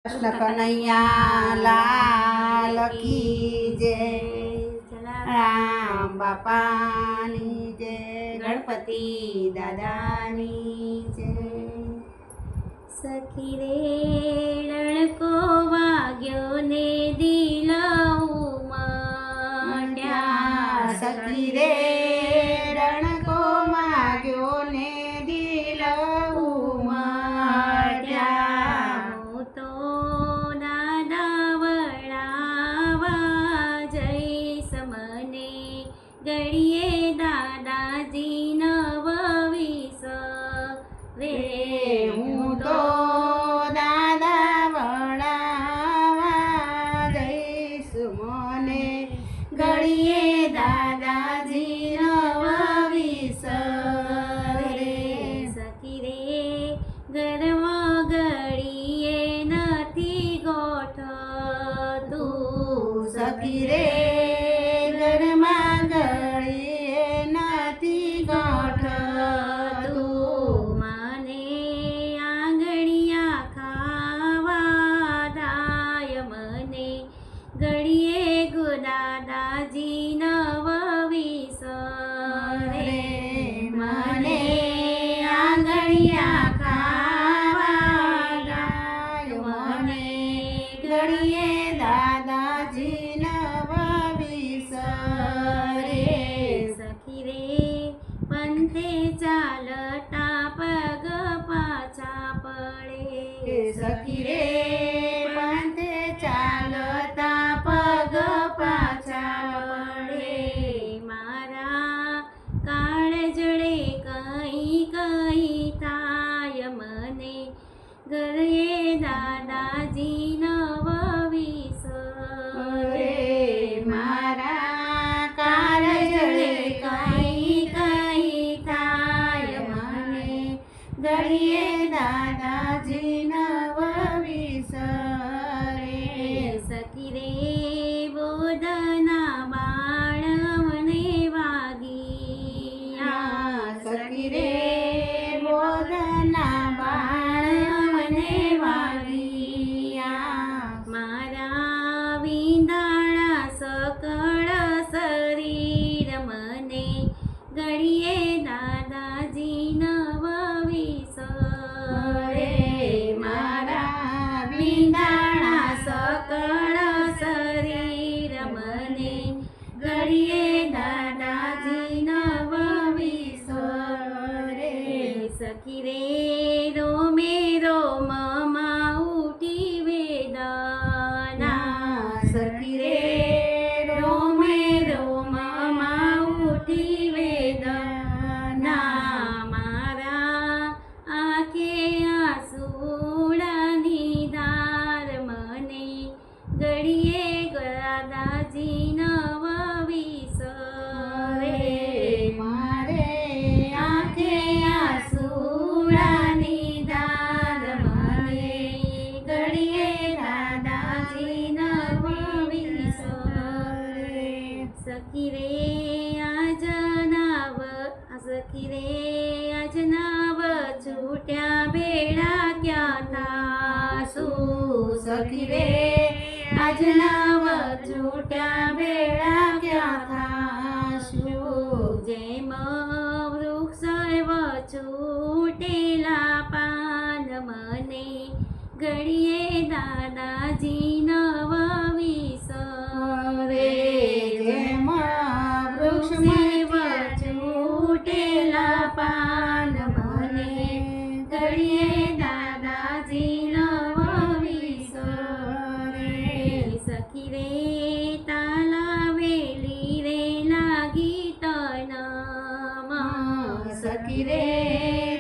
कृष्ण कन्हैया लाल की जय। राम बापानी जय। गणपति दादानी जय। सखी रे रણકો વાગ્યો ને દિલ ઉમટ્યા। सखी रे रણકો वाग्यो ने दिल उमट्या। હું તો દાદા વળાવા જઈશ મને ઘડીએ દાદાજી નવવીસ રે। હું તો દાદા વળાવા જઈશ મને ઘડીએ દાદાજી નવવીસ રે। સખી રે ઘરમાં ઘડીએ નથી ગોઠતું। સખી રે ઘરમાં ઘડીએ નથી ગોઠતું। મને આંગળિયા ખાવા દાય મને ઘડીએ દાદાજી નવવીસ રે। મને આંગળિયા ખાવા દાય મને ઘડીએ દાદાજી નવવીસ રે। સખી રે પંથે ચાલતા પગ પાછા પડે। સખી રે પંથે ચાલતા પગ પાછા પડે। મારા કાળજડે કઈ કઈ થાય મને ઘરે દાદાજી નવવીસ રે મારા કાળજળે કઈ કઈ થાય મને ઘડીએ દાદાજી નવવીસ રે। સખી રે બોધના બાળ મને વાગી। સખી રે બોધના બાળ મને વાગ્યા। મારા વિંધાણા સકળ શરીર મને ઘડીએ દાદાજી નવવીસ રે મારા વિંધાણા સકળ શરીર મને ઘડીએ દાદાજી નવવીસ રે। સખી રે રોમે રોમમાં ઉઠી વેદના। સખી રે રોમે રોમમાં ઉઠી વેદના। મારા આંખે આંસુડાની ધાર મને ઘડીએ દાદાજી નવવીસ રે। મારે આંખે આંસુડાની ધાર મને ઘડીએ દાદાજી નવવીસ રે। સખી રે આજનાવ છૂટ્યા બેડા ક્યાં થાશું। સખી રે આજનાવ છૂટ્યા બેડા ક્યાં થાશું। જેમ વૃક્ષ છૂટેલા પાન મને ઘડીએ દાદાજી નવવીસ રે જેમ વૃક્ષમાં છૂટેલા પાન મને ઘડીએ દાદાજી નવવીસ રે। સખી રે તાલાવેલી રે લાગી તનમાં। સખી રે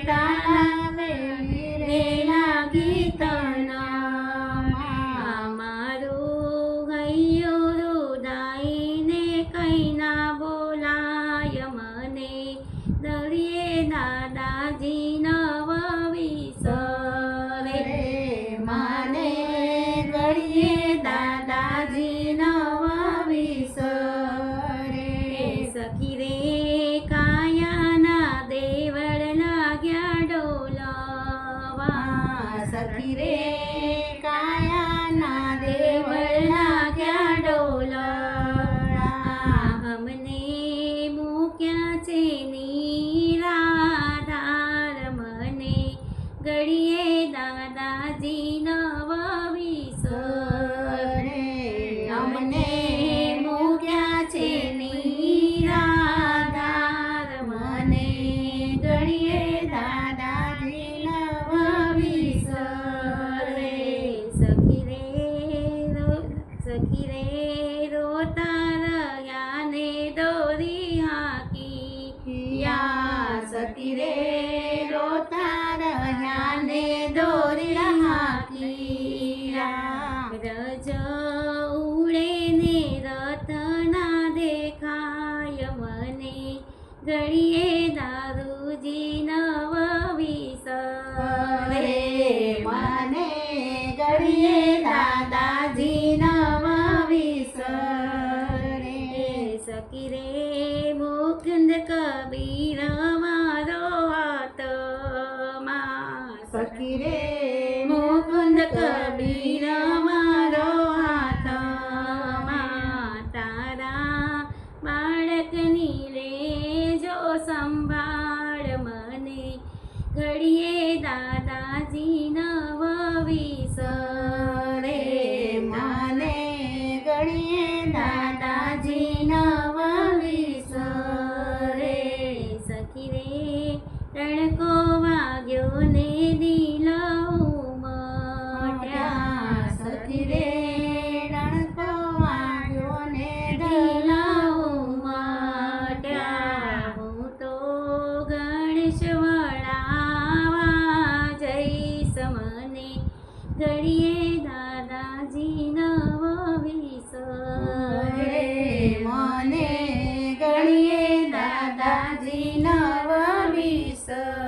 તાલાવેલી રે લાગી તનમાં। મારું હૈયું રુદાઈને કઈ ના બોલાય મને દરિયે દાદાજી નવવીસ રે। મને ઘડીએ દાદાજી નવવીસ રે। સખી રે કાયાના દેવળ લાગ્યા ડોલવા। સખી રે કાયા ના દેવળના ક્યાં ડોલણા અમને મૂક્યા છે નિરાધાર મને ઘડીએ દાદાજી નવ વિસરે અમને મૂક્યા છે નિરાધાર મને ઘડીએ દાદાજી નવ વિસરે સખી રે રોતા રહ્યા ને દોરી હાકી યા સતી રે રોતા રહ્યા ને દોરી હાકીયા રજ ઉડે ને રતના દેખાય મને ઘડીએ દારૂજી નવ વિસરે મને ઘડીએ દાદાજી નવ વિસરે સખી રે મુકુંદ કબીર મારો આત્મા સખી રે મુકુંદ કબીર મારો હાથમાં તારા બાળકની લેજો સંભાળ મને ઘડીએ દાદાજી નવ વિસરે મને ઘડીએ દાદાજી નવ વિસરે સખી રે રણકો વાગ્યો ને દિલ ઉમટ્યા સખી રે રણકો વાગ્યો ને દિલ ઉમટ્યા હું તો ગણેશ વળાવા જઈશ મને ઘડીએ દાદાજી નવ વિસરે મને ઘડીએ દાદાજી નવ વિસરે